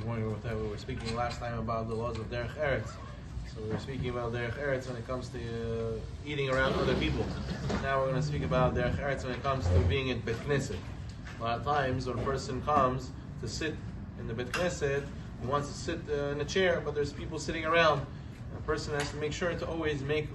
We were speaking last time about the laws of Derech Eretz. So we were speaking about Derech Eretz when it comes to eating around other people. Now we're going to speak about Derech Eretz when it comes to being in Bet Knesset. A lot of times when a person comes to sit in the Bet Knesset, he wants to sit in a chair, but there's people sitting around. A person has to make sure to always make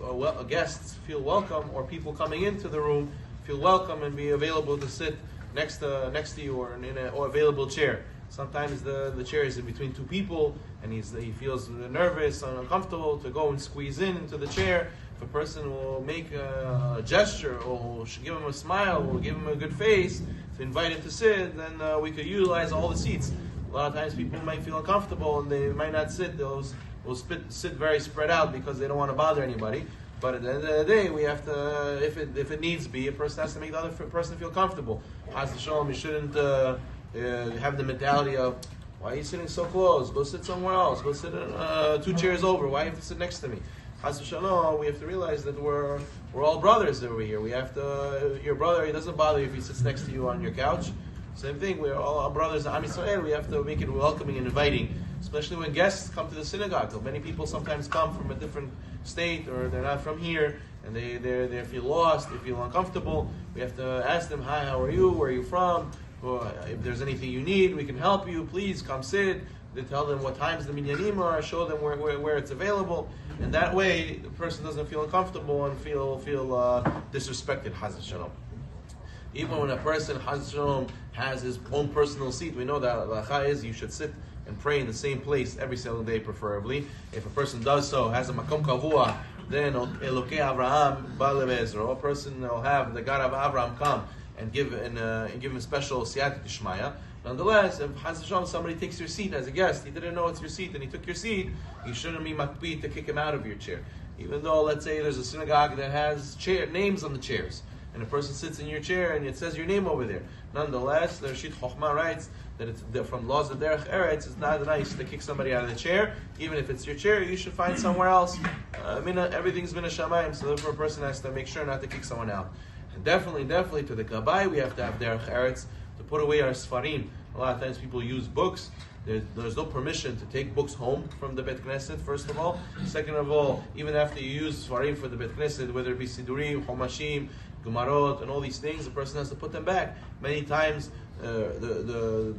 guests feel welcome, or people coming into the room feel welcome and be available to sit next to you or in a available chair. Sometimes the chair is in between two people and he feels nervous and uncomfortable to go and squeeze into the chair. If a person will make a gesture or give him a smile or give him a good face to invite him to sit, then we could utilize all the seats. A lot of times people might feel uncomfortable and they might not sit. Those will sit very spread out because they don't want to bother anybody. But at the end of the day, we have to, if it needs be, a person has to make the other person feel comfortable. Chas v'shalom, you shouldn't have the mentality of, why are you sitting so close? Go sit somewhere else. Go sit 2 chairs over. Why do you have to sit next to me? Chas v'shalom, we have to realize that we're all brothers over here. We have to, your brother, he doesn't bother you if he sits next to you on your couch. Same thing, we're all brothers in Am Yisrael. We have to make it welcoming and inviting, especially when guests come to the synagogue. Many people sometimes come from a different state, or they're not from here, and they feel lost, they feel uncomfortable. We have to ask them, hi, how are you? Where are you from? If there's anything you need, we can help you. Please come sit. They tell them what times the minyanim are, show them where it's available, and that way the person doesn't feel uncomfortable and feel disrespected. Chas v'shalom. Even when a person, Chas v'shalom, has his own personal seat, we know that the halacha is you should sit and pray in the same place every single day, preferably. If a person does so, has a makom kavua, then Elokei Avraham Ba'alei Be'ezro, a person will have the God of Avraham come and give him special siyata d'shmaya. Nonetheless, if Chas v'shalom somebody takes your seat as a guest, he didn't know it's your seat and he took your seat, you shouldn't be makpid to kick him out of your chair. Even though, let's say, there's a synagogue that has names on the chairs, and a person sits in your chair and it says your name over there. Nonetheless, the Rashid Chochmah writes that it's from laws of Derech Eretz, it's not nice to kick somebody out of the chair. Even if it's your chair, you should find somewhere else. Everything's been a shamayim, so therefore a person has to make sure not to kick someone out. And definitely to the Gabbai, we have to have Derech Eretz to put away our Sfarim. A lot of times people use books. There's no permission to take books home from the Bet Knesset, first of all. Second of all, even after you use Sfarim for the Bet Knesset, whether it be Sidurim, Homashim, Gemarot, and all these things, the person has to put them back. Many times, the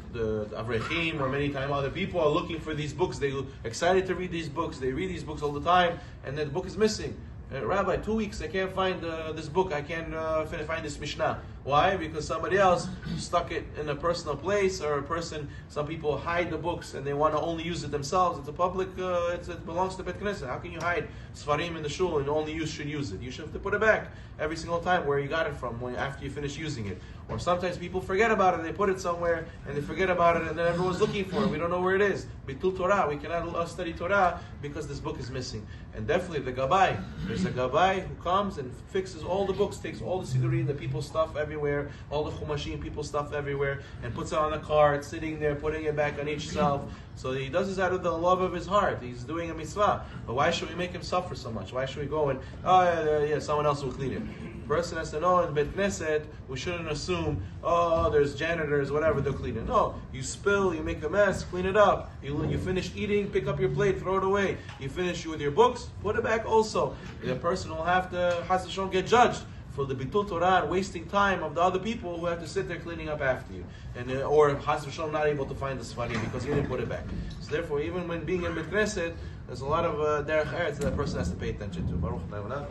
Avrechim, or many times other people are looking for these books. They're excited to read these books. They read these books all the time, and then the book is missing. Rabbi, 2 weeks, I can't find this book. I can't find this Mishnah. Why? Because somebody else stuck it in a personal place, or some people hide the books and they want to only use it themselves. It's a public, it belongs to Bet Knesset. How can you hide Sfarim in the shul and only you should use it? You should have to put it back every single time where you got it from, after you finish using it. Or sometimes people forget about it, they put it somewhere and they forget about it, and then everyone's looking for it. We don't know where it is. Bitul Torah, we cannot study Torah because this book is missing. And definitely the Gabbai, there's a Gabbai who comes and fixes all the books, takes all the Sidurim, the people's stuff everywhere, all the Chumashim, people's stuff everywhere, and puts it on a cart, sitting there, putting it back on each shelf. So he does this out of the love of his heart. He's doing a mitzvah. But why should we make him suffer so much? Why should we go and, someone else will clean it? The person has to know in Bet Knesset, we shouldn't assume, there's janitors, whatever, they'll clean it. No, you spill, you make a mess, clean it up. You finish eating, pick up your plate, throw it away. You finish with your books, put it back also. The person will have to, Chas v'shalom, get judged for the Bitul Torah and wasting time of the other people who have to sit there cleaning up after you. Or Chas v'shalom not able to find the Sfarim because you didn't put it back. So therefore, even when being in Bet Knesset, there's a lot of Derech Eretz that person has to pay attention to. Baruch Amen.